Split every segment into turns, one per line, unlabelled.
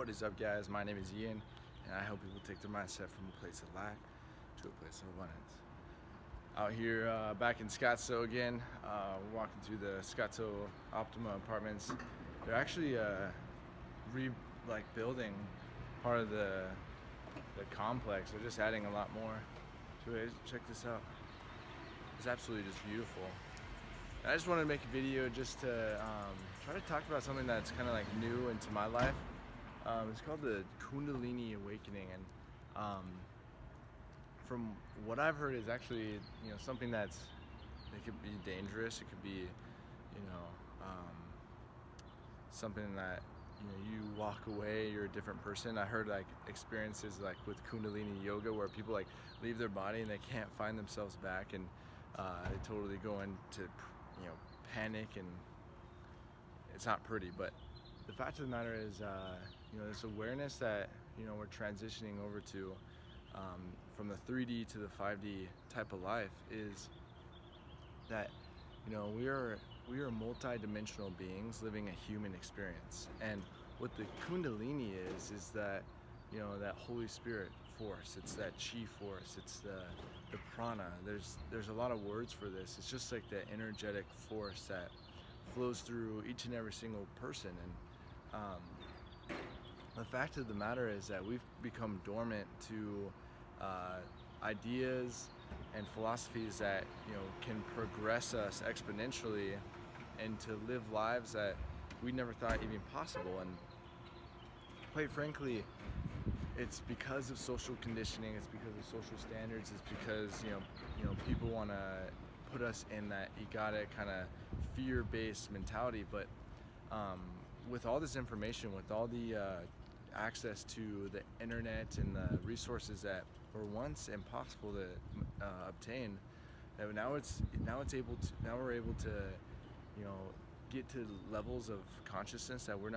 What is up, guys? My name is Ian, and I help people take their mindset from a place of lack to a place of abundance. Out here back in Scottsdale again, we're walking through the Scottsdale Optima apartments. They're actually building part of the complex. They're just adding a lot more to it. Check this out. It's absolutely just beautiful. And I just wanted to make a video just to try to talk about something that's kind of like new into my life. It's called the Kundalini Awakening, and from what I've heard is actually something it could be dangerous. It could be something that you walk away, you're a different person. I heard like experiences like with Kundalini yoga where people like leave their body and they can't find themselves back, and they totally go into panic, and it's not pretty. But the fact of the matter is this awareness that we're transitioning over to from the 3D to the 5D type of life is that we are multi-dimensional beings living a human experience. And what the Kundalini is that that Holy Spirit force. It's that chi force. It's the prana. There's a lot of words for this. It's just like the energetic force that flows through each and every single person. And the fact of the matter is that we've become dormant to ideas and philosophies that can progress us exponentially and to live lives that we never thought even possible. And quite frankly, it's because of social conditioning. It's because of social standards. It's because people want to put us in that egotic kind of fear-based mentality. But with all this information, with all the access to the internet and the resources that were once impossible to obtain, that now we're able to get to levels of consciousness that we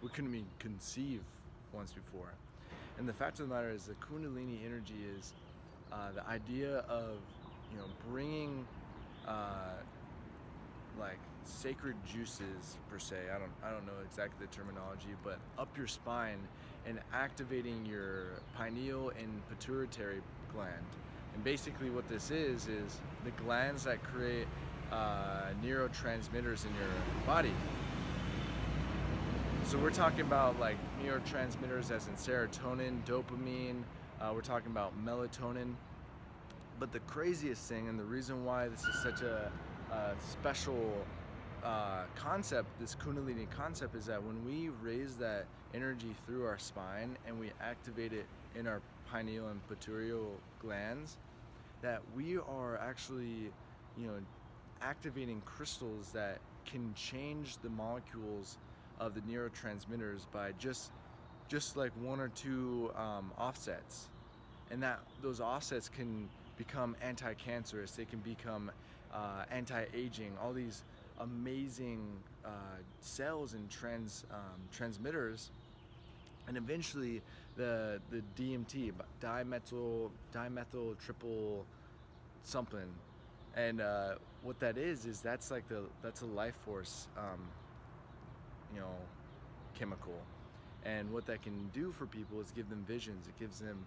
couldn't even conceive once before. And the fact of the matter is the Kundalini energy is the idea of bringing like sacred juices per se. I don't know exactly the terminology, but up your spine and activating your pineal and pituitary gland. And basically what this is the glands that create neurotransmitters in your body. So we're talking about like neurotransmitters as in serotonin, dopamine, we're talking about melatonin. But the craziest thing, and the reason why this is such a special concept, this Kundalini concept, is that when we raise that energy through our spine and we activate it in our pineal and pituitary glands, that we are actually activating crystals that can change the molecules of the neurotransmitters by just like one or two offsets. And that those offsets can become anti-cancerous, they can become anti-aging, all these amazing cells and transmitters, and eventually the DMT, dimethyl triple something. And what that is that's a life force chemical. And what that can do for people is give them visions. It gives them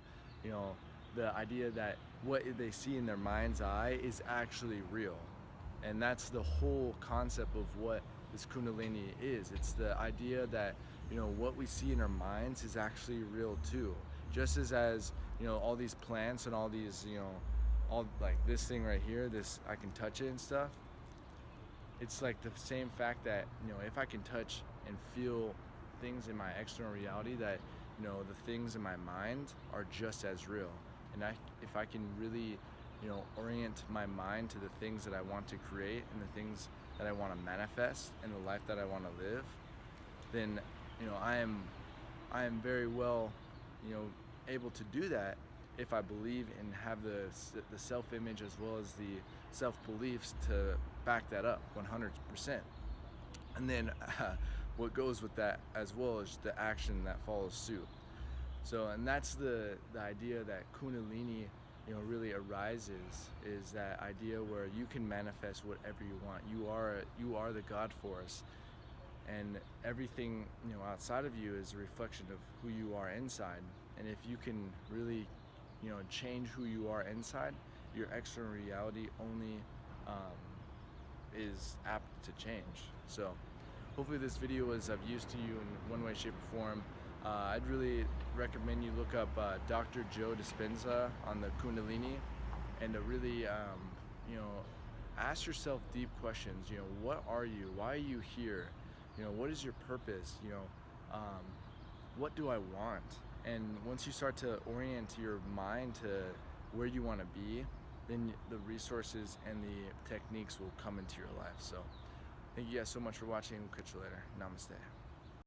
the idea that what they see in their mind's eye is actually real. And that's the whole concept of what this Kundalini is. It's the idea that what we see in our minds is actually real too. Just as all these plants and all these all like this thing right here, this I can touch it and stuff. It's like the same fact that if I can touch and feel things in my external reality, that the things in my mind are just as real. And if I can really orient my mind to the things that I want to create and the things that I want to manifest and the life that I want to live, then I am very well able to do that if I believe and have the self-image as well as the self-beliefs to back that up 100%. And then what goes with that as well is the action that follows suit. So, and that's the idea that Kundalini really arises, is that idea where you can manifest whatever you want. You are the God force, and everything, you know, outside of you is a reflection of who you are inside. And if you can really, you know, change who you are inside, your external reality only is apt to change. So hopefully this video was of use to you in one way, shape, or form. I'd really recommend you look up Dr. Joe Dispenza on the Kundalini, and to really, you know, ask yourself deep questions. You know, what are you? Why are you here? You know, what is your purpose? You know, what do I want? And once you start to orient your mind to where you want to be, then the resources and the techniques will come into your life. So thank you guys so much for watching. We'll catch you later. Namaste.